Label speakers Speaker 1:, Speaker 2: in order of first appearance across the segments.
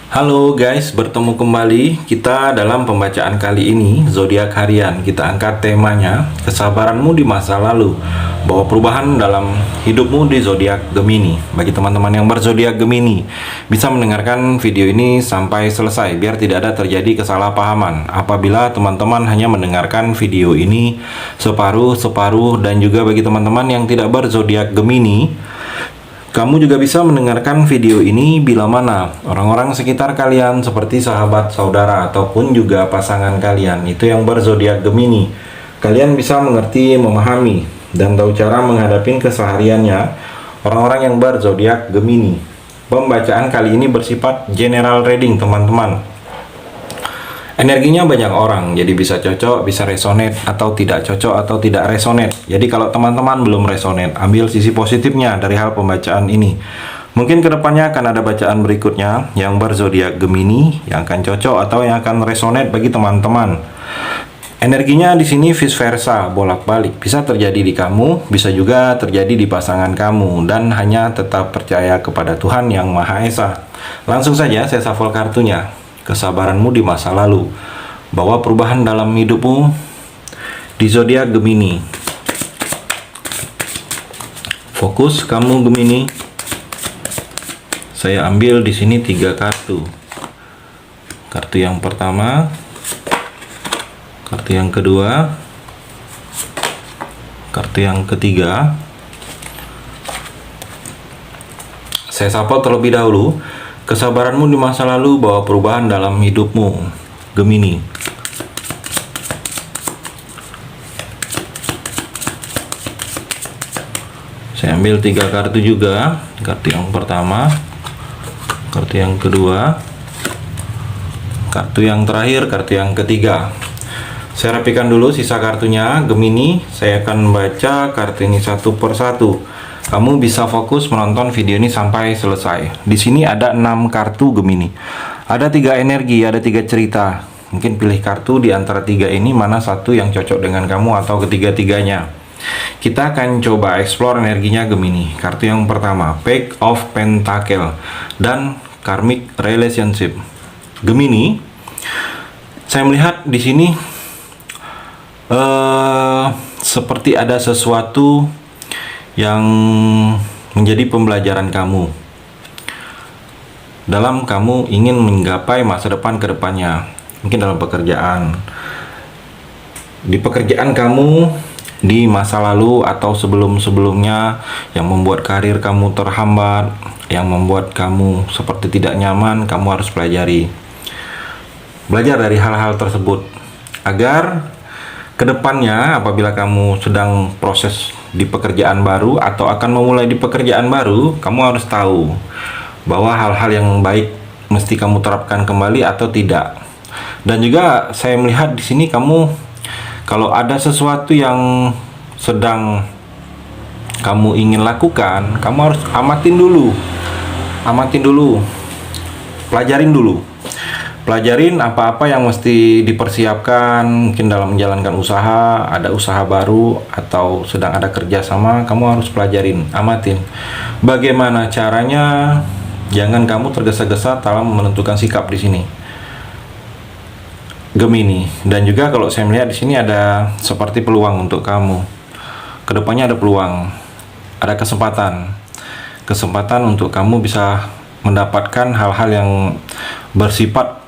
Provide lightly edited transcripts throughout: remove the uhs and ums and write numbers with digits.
Speaker 1: Halo guys, bertemu kembali kita dalam pembacaan kali ini zodiak harian. Kita angkat temanya kesabaranmu di masa lalu, bahwa perubahan dalam hidupmu di zodiak Gemini. Bagi teman-teman yang berzodiak Gemini, bisa mendengarkan video ini sampai selesai biar tidak ada terjadi kesalahpahaman. Apabila teman-teman hanya mendengarkan video ini separuh-separuh, dan juga bagi teman-teman yang tidak berzodiak Gemini, kamu juga bisa mendengarkan video ini bila mana orang-orang sekitar kalian seperti sahabat, saudara, ataupun juga pasangan kalian itu yang berzodiak Gemini. Kalian bisa mengerti, memahami, dan tahu cara menghadapi kesehariannya orang-orang yang berzodiak Gemini. Pembacaan kali ini bersifat general reading, teman-teman. Energinya banyak orang, jadi bisa cocok, bisa resonate, atau tidak cocok, atau tidak resonate. Jadi kalau teman-teman belum resonate, ambil sisi positifnya dari hal pembacaan ini. Mungkin kedepannya akan ada bacaan berikutnya yang berzodiak Gemini, yang akan cocok atau yang akan resonate bagi teman-teman. Energinya di sini vice versa, bolak-balik. Bisa terjadi di kamu, bisa juga terjadi di pasangan kamu, dan hanya tetap percaya kepada Tuhan Yang Maha Esa. Langsung saja saya shuffle kartunya. Kesabaranmu di masa lalu, bahwa perubahan dalam hidupmu di zodiak Gemini. Fokus kamu Gemini. Saya ambil di sini 3 kartu. Kartu yang pertama, kartu yang kedua, kartu yang ketiga. Saya sapa terlebih dahulu. Kesabaranmu di masa lalu, bahwa perubahan dalam hidupmu Gemini. Saya ambil 3 kartu juga. Kartu yang pertama, kartu yang kedua, kartu yang terakhir, kartu yang ketiga. Saya rapikan dulu sisa kartunya Gemini. Saya akan baca kartu ini satu per satu. Kamu bisa fokus menonton video ini sampai selesai. Di sini ada 6 kartu Gemini. Ada 3 energi, ada 3 cerita. Mungkin pilih kartu di antara 3 ini mana satu yang cocok dengan kamu atau ketiga-tiganya. Kita akan coba explore energinya Gemini. Kartu yang pertama, Page of Pentacle dan Karmic Relationship. Gemini, saya melihat di sini seperti ada sesuatu yang menjadi pembelajaran kamu dalam kamu ingin menggapai masa depan ke depannya. Mungkin dalam pekerjaan, di pekerjaan kamu di masa lalu atau sebelum-sebelumnya, yang membuat karir kamu terhambat, yang membuat kamu seperti tidak nyaman. Kamu harus belajar dari hal-hal tersebut agar kedepannya apabila kamu sedang proses di pekerjaan baru atau akan memulai di pekerjaan baru, kamu harus tahu bahwa hal-hal yang baik mesti kamu terapkan kembali atau tidak. Dan juga saya melihat di sini kamu, kalau ada sesuatu yang sedang kamu ingin lakukan, kamu harus amatin dulu, pelajarin apa-apa yang mesti dipersiapkan. Mungkin dalam menjalankan usaha, ada usaha baru atau sedang ada kerjasama, kamu harus pelajarin, amatin bagaimana caranya. Jangan kamu tergesa-gesa dalam menentukan sikap di sini Gemini. Dan juga kalau saya melihat di sini ada seperti peluang untuk kamu. Kedepannya ada peluang, ada kesempatan untuk kamu bisa mendapatkan hal-hal yang bersifat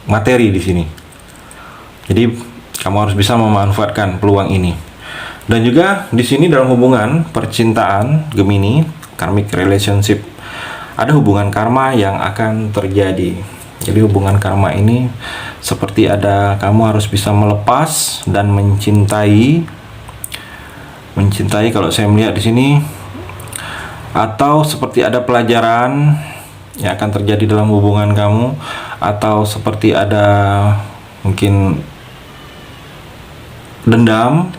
Speaker 1: materi di sini. Jadi kamu harus bisa memanfaatkan peluang ini. Dan juga di sini dalam hubungan percintaan Gemini, karmic relationship, ada hubungan karma yang akan terjadi. Jadi hubungan karma ini seperti ada kamu harus bisa melepas dan mencintai kalau saya melihat di sini, atau seperti ada pelajaran yang akan terjadi dalam hubungan kamu, atau seperti ada mungkin dendam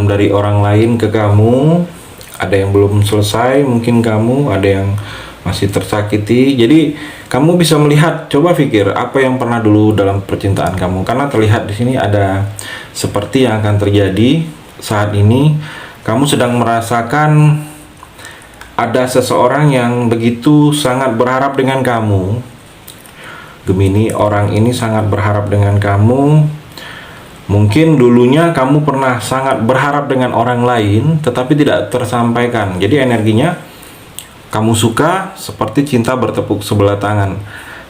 Speaker 1: dari orang lain ke kamu. Ada yang belum selesai, mungkin kamu ada yang masih tersakiti. Jadi kamu bisa melihat, coba pikir apa yang pernah dulu dalam percintaan kamu, karena terlihat di sini ada seperti yang akan terjadi saat ini. Kamu sedang merasakan ada seseorang yang begitu sangat berharap dengan kamu. Gemini, orang ini sangat berharap dengan kamu. Mungkin dulunya kamu pernah sangat berharap dengan orang lain, tetapi tidak tersampaikan. Jadi energinya kamu suka seperti cinta bertepuk sebelah tangan.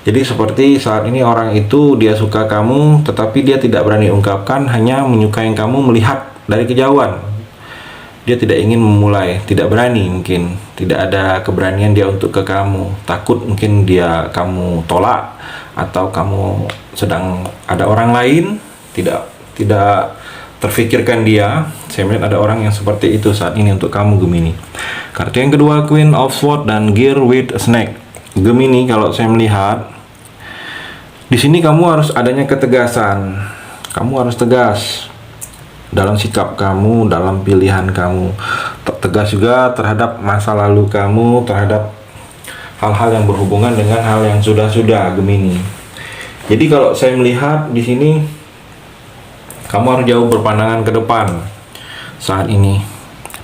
Speaker 1: Jadi seperti saat ini orang itu dia suka kamu, tetapi dia tidak berani ungkapkan, hanya menyukai kamu melihat dari kejauhan. Dia tidak ingin memulai, tidak berani, mungkin tidak ada keberanian dia untuk ke kamu. Takut mungkin kamu tolak, atau kamu sedang ada orang lain, tidak terfikirkan dia. Saya melihat ada orang yang seperti itu saat ini untuk kamu, Gemini. Kartu yang kedua, Queen of Swords dan Gear with a Snake. Gemini, kalau saya melihat di sini kamu harus adanya ketegasan. Kamu harus tegas dalam sikap kamu, dalam pilihan kamu. Tegas juga terhadap masa lalu kamu, terhadap hal-hal yang berhubungan dengan hal yang sudah-sudah, Gemini. Jadi kalau saya melihat di sini kamu harus jauh berpandangan ke depan saat ini.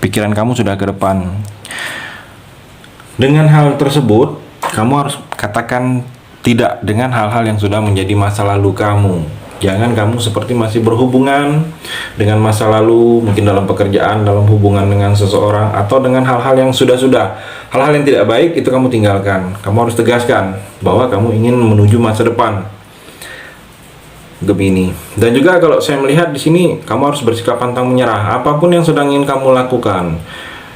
Speaker 1: Pikiran kamu sudah ke depan. Dengan hal tersebut, kamu harus katakan tidak dengan hal-hal yang sudah menjadi masa lalu kamu. Jangan kamu seperti masih berhubungan dengan masa lalu, mungkin dalam pekerjaan, dalam hubungan dengan seseorang, atau dengan hal-hal yang sudah-sudah. Hal-hal yang tidak baik itu kamu tinggalkan. Kamu harus tegaskan bahwa kamu ingin menuju masa depan, Gemini. Dan juga kalau saya melihat di sini, kamu harus bersikap pantang menyerah. Apapun yang sedang ingin kamu lakukan,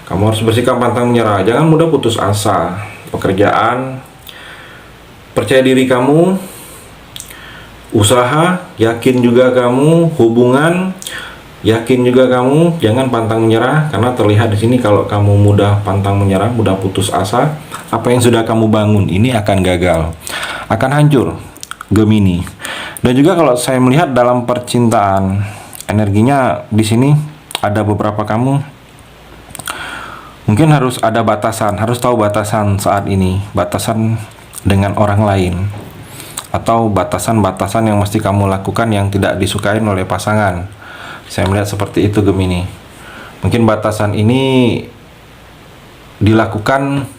Speaker 1: kamu harus bersikap pantang menyerah. Jangan mudah putus asa. Pekerjaan, percaya diri kamu. Usaha, yakin juga kamu. Hubungan, yakin juga kamu. Jangan pantang menyerah, karena terlihat di sini kalau kamu mudah pantang menyerah, mudah putus asa, apa yang sudah kamu bangun ini akan gagal, akan hancur, Gemini. Dan juga kalau saya melihat dalam percintaan, energinya di sini ada beberapa kamu mungkin harus ada batasan, harus tahu batasan saat ini, batasan dengan orang lain, atau batasan-batasan yang mesti kamu lakukan yang tidak disukai oleh pasangan. Saya melihat seperti itu, Gemini. Mungkin batasan ini dilakukan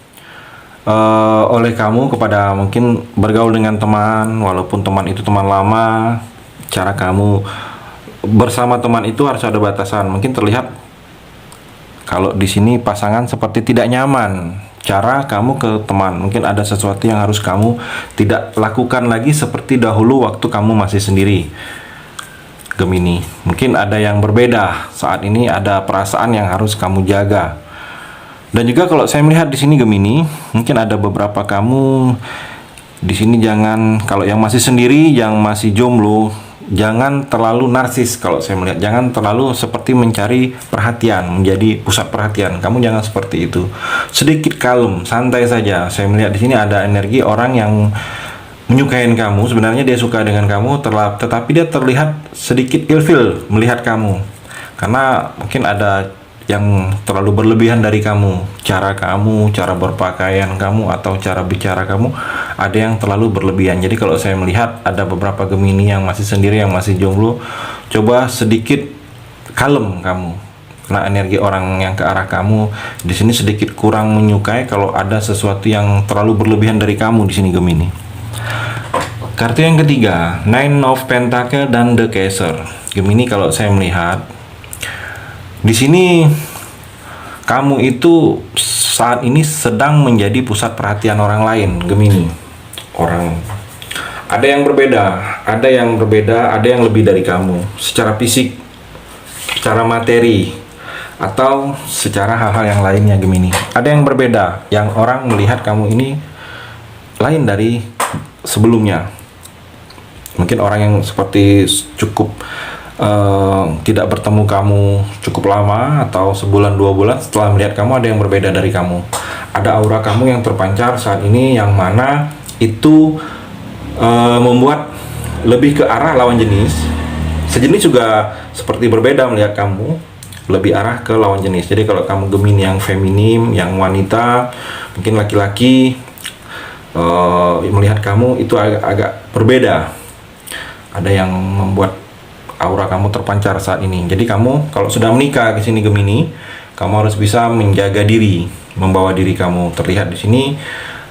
Speaker 1: oleh kamu kepada mungkin bergaul dengan teman, walaupun teman itu teman lama. Cara kamu bersama teman itu harus ada batasan. Mungkin terlihat kalau di sini pasangan seperti tidak nyaman cara kamu ke teman. Mungkin ada sesuatu yang harus kamu tidak lakukan lagi seperti dahulu waktu kamu masih sendiri, Gemini. Mungkin ada yang berbeda saat ini, ada perasaan yang harus kamu jaga. Dan juga kalau saya melihat di sini, Gemini, mungkin ada beberapa kamu di sini, jangan, kalau yang masih sendiri, yang masih jomblo, jangan terlalu narsis. Kalau saya melihat, jangan terlalu seperti mencari perhatian, menjadi pusat perhatian. Kamu jangan seperti itu. Sedikit kalem, santai saja. Saya melihat di sini ada energi orang yang menyukai kamu. Sebenarnya dia suka dengan kamu, tetapi dia terlihat sedikit ilfil melihat kamu, karena mungkin ada yang terlalu berlebihan dari kamu. Cara berpakaian kamu, atau cara bicara kamu, ada yang terlalu berlebihan. Jadi kalau saya melihat ada beberapa Gemini yang masih sendiri, yang masih jomblo, coba sedikit kalem kamu. Nah, energi orang yang ke arah kamu di sini sedikit kurang menyukai kalau ada sesuatu yang terlalu berlebihan dari kamu di sini, Gemini. Kartu yang ketiga, Nine of Pentacle dan The Chaser. Gemini, kalau saya melihat di sini kamu itu saat ini sedang menjadi pusat perhatian orang lain, Gemini. Ada yang berbeda, ada yang lebih dari kamu secara fisik, secara materi, atau secara hal-hal yang lainnya, Gemini. Ada yang berbeda, yang orang melihat kamu ini lain dari sebelumnya. Mungkin orang yang seperti cukup tidak bertemu kamu cukup lama, atau sebulan 2 bulan, setelah melihat kamu ada yang berbeda dari kamu. Ada aura kamu yang terpancar saat ini, yang mana itu membuat lebih ke arah lawan jenis. Sejenis juga seperti berbeda melihat kamu, lebih arah ke lawan jenis. Jadi kalau kamu Gemini yang feminim, yang wanita, mungkin laki-laki melihat kamu itu agak berbeda. Ada yang membuat aura kamu terpancar saat ini. Jadi kamu kalau sudah menikah ke sini, Gemini, kamu harus bisa menjaga diri, membawa diri kamu terlihat di sini.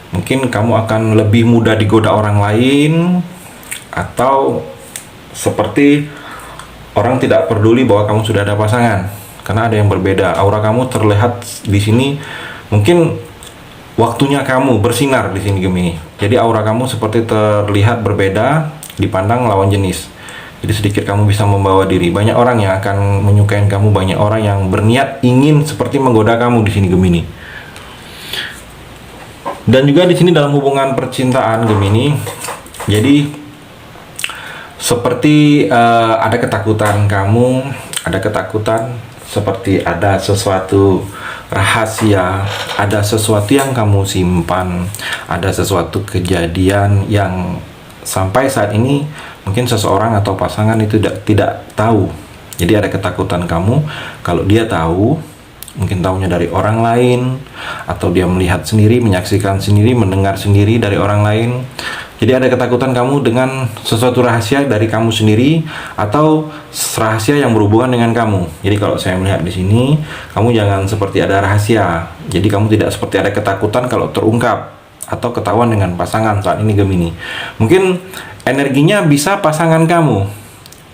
Speaker 1: Mungkin kamu akan lebih mudah digoda orang lain, atau seperti orang tidak peduli bahwa kamu sudah ada pasangan, karena ada yang berbeda. Aura kamu terlihat di sini, mungkin waktunya kamu bersinar di sini Gemini. Jadi aura kamu seperti terlihat berbeda dipandang lawan jenis. Jadi sedikit kamu bisa membawa diri. Banyak orang yang akan menyukai kamu, banyak orang yang berniat ingin seperti menggoda kamu di sini Gemini. Dan juga di sini dalam hubungan percintaan Gemini, jadi seperti ada ketakutan kamu, ada ketakutan seperti ada sesuatu rahasia, ada sesuatu yang kamu simpan, ada sesuatu kejadian yang sampai saat ini mungkin seseorang atau pasangan itu tidak tahu. Jadi ada ketakutan kamu kalau dia tahu, mungkin tahunya dari orang lain, atau dia melihat sendiri, menyaksikan sendiri, mendengar sendiri dari orang lain. Jadi ada ketakutan kamu dengan sesuatu rahasia dari kamu sendiri, atau rahasia yang berhubungan dengan kamu. Jadi kalau saya melihat di sini, kamu jangan seperti ada rahasia. Jadi kamu tidak seperti ada ketakutan kalau terungkap atau ketahuan dengan pasangan saat ini Gemini. Mungkin energinya bisa pasangan kamu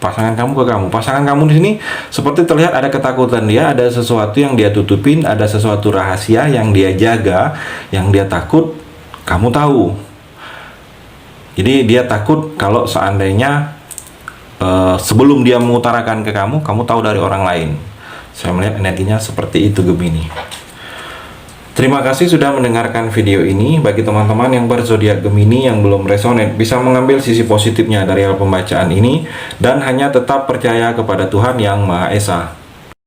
Speaker 1: ke kamu. Pasangan kamu di sini seperti terlihat ada ketakutan dia, ada sesuatu yang dia tutupin, ada sesuatu rahasia yang dia jaga, yang dia takut kamu tahu. Jadi dia takut kalau seandainya sebelum dia mengutarakan ke kamu tahu dari orang lain. Saya melihat energinya seperti itu Gemini. Terima kasih sudah mendengarkan video ini. Bagi teman-teman yang berzodiak Gemini yang belum resonate, bisa mengambil sisi positifnya dari hal pembacaan ini dan hanya tetap percaya kepada Tuhan Yang Maha Esa.